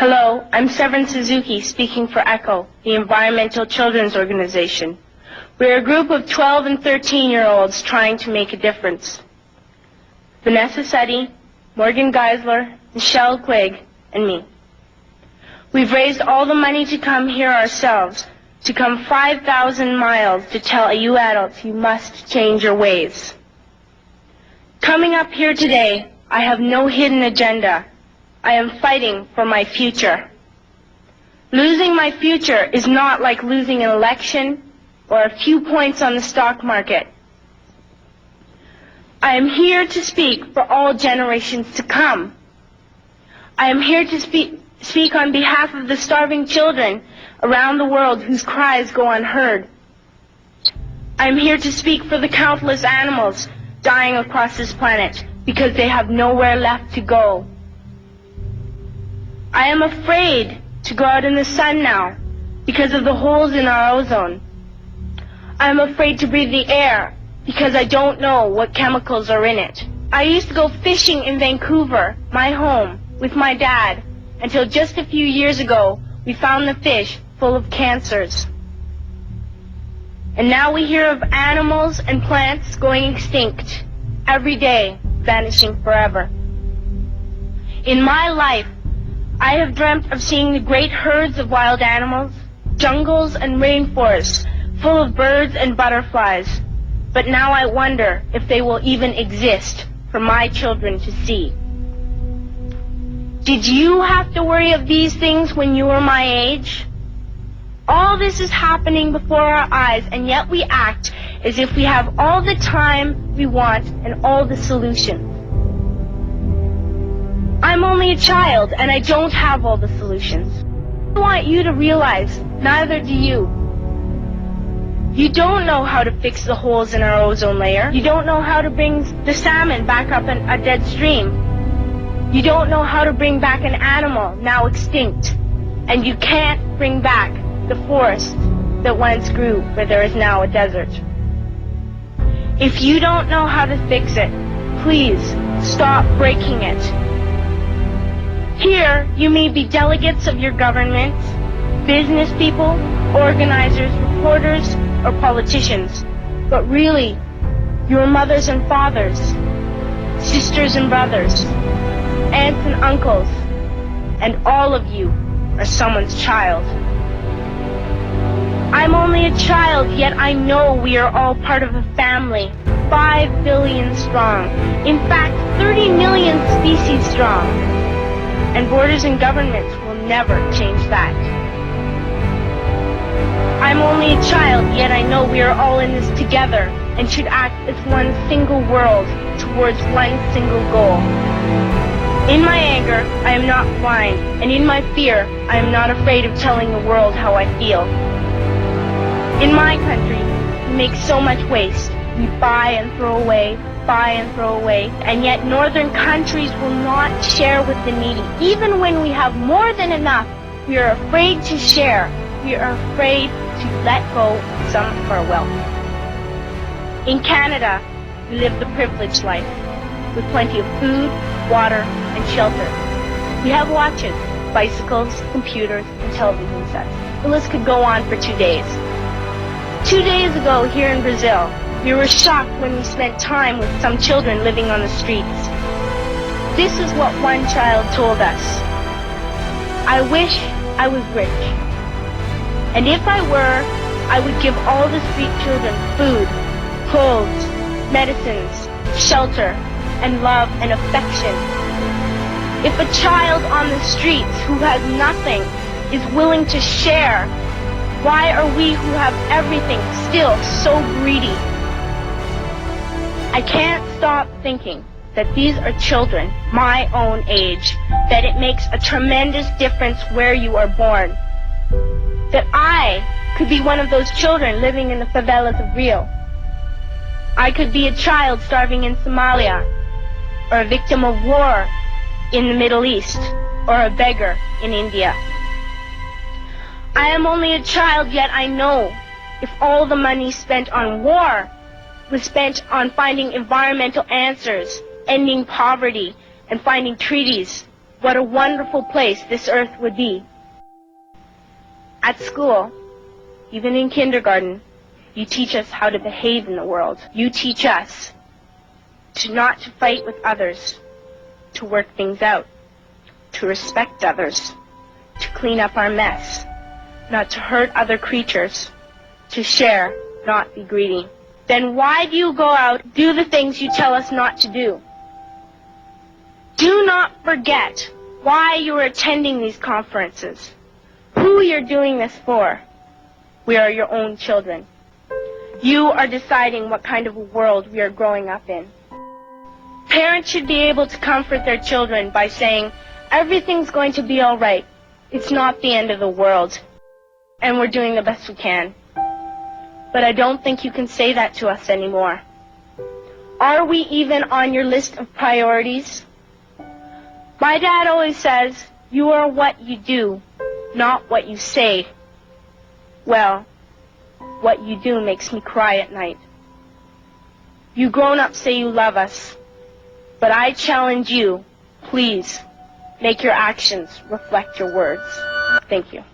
Hello, I'm Severin Suzuki speaking for ECHO, the Environmental Children's Organization. We're a group of 12 and 13-year-olds trying to make a difference. Vanessa Seti, Morgan Geisler, Michelle Quigg, and me. We've raised all the money to come here ourselves, to come 5,000 miles to tell you adults you must change your ways. Coming up here today, I have no hidden agenda. I am fighting for my future. Losing my future is not like losing an election or a few points on the stock market. I am here to speak for all generations to come. I am here to speak on behalf of the starving children around the world whose cries go unheard. I am here to speak for the countless animals dying across this planet because they have nowhere left to go. I am afraid to go out in the sun now because of the holes in our ozone. I am afraid to breathe the air because I don't know what chemicals are in it. I used to go fishing in Vancouver, my home, with my dad, until just a few years ago we found the fish full of cancers. And now we hear of animals and plants going extinct, every day vanishing forever. In my life, I have dreamt of seeing the great herds of wild animals, jungles and rainforests full of birds and butterflies. But now I wonder if they will even exist for my children to see. Did you have to worry of these things when you were my age? All this is happening before our eyes, and yet we act as if we have all the time we want and all the solutions. I'm only a child, and I don't have all the solutions. I want you to realize, neither do you. You don't know how to fix the holes in our ozone layer. You don't know how to bring the salmon back up a dead stream. You don't know how to bring back an animal now extinct. And you can't bring back the forest that once grew where there is now a desert. If you don't know how to fix it, please stop breaking it. Here, you may be delegates of your governments, business people, organizers, reporters, or politicians, but really, your mothers and fathers, sisters and brothers, aunts and uncles, and all of you are someone's child. I'm only a child, yet I know we are all part of a family, 5 billion strong, in fact 30 million species strong. And borders and governments will never change that. I'm only a child, yet I know we are all in this together and should act as one single world towards one single goal. In my anger, I am not blind, and in my fear, I am not afraid of telling the world how I feel. In my country, we make so much waste. We buy and throw away, and yet northern countries will not share with the needy. Even when we have more than enough, we are afraid to share. We are afraid to let go of some of our wealth. In Canada, we live the privileged life, with plenty of food, water, and shelter. We have watches, bicycles, computers, and television sets. The list could go on for 2 days. 2 days ago, here in Brazil, we were shocked when we spent time with some children living on the streets. This is what one child told us. I wish I was rich. And if I were, I would give all the street children food, clothes, medicines, shelter, and love and affection. If a child on the streets who has nothing is willing to share, why are we who have everything still so greedy? I can't stop thinking that these are children my own age, that it makes a tremendous difference where you are born. That I could be one of those children living in the favelas of Rio. I could be a child starving in Somalia, or a victim of war in the Middle East, or a beggar in India. I am only a child, yet I know if all the money spent on war was spent on finding environmental answers, ending poverty, and finding treaties, what a wonderful place this earth would be. At school, even in kindergarten, you teach us how to behave in the world. You teach us not to fight with others, to work things out, to respect others, to clean up our mess, not to hurt other creatures, to share, not be greedy. Then why do you go out, do the things you tell us not to do? Do not forget why you are attending these conferences, who you're doing this for. We are your own children. You are deciding what kind of a world we are growing up in. Parents should be able to comfort their children by saying, everything's going to be all right. It's not the end of the world, and we're doing the best we can. But I don't think you can say that to us anymore. Are we even on your list of priorities? My dad always says, you are what you do, not what you say. Well, what you do makes me cry at night. You grown-ups say you love us, but I challenge you, please, make your actions reflect your words. Thank you.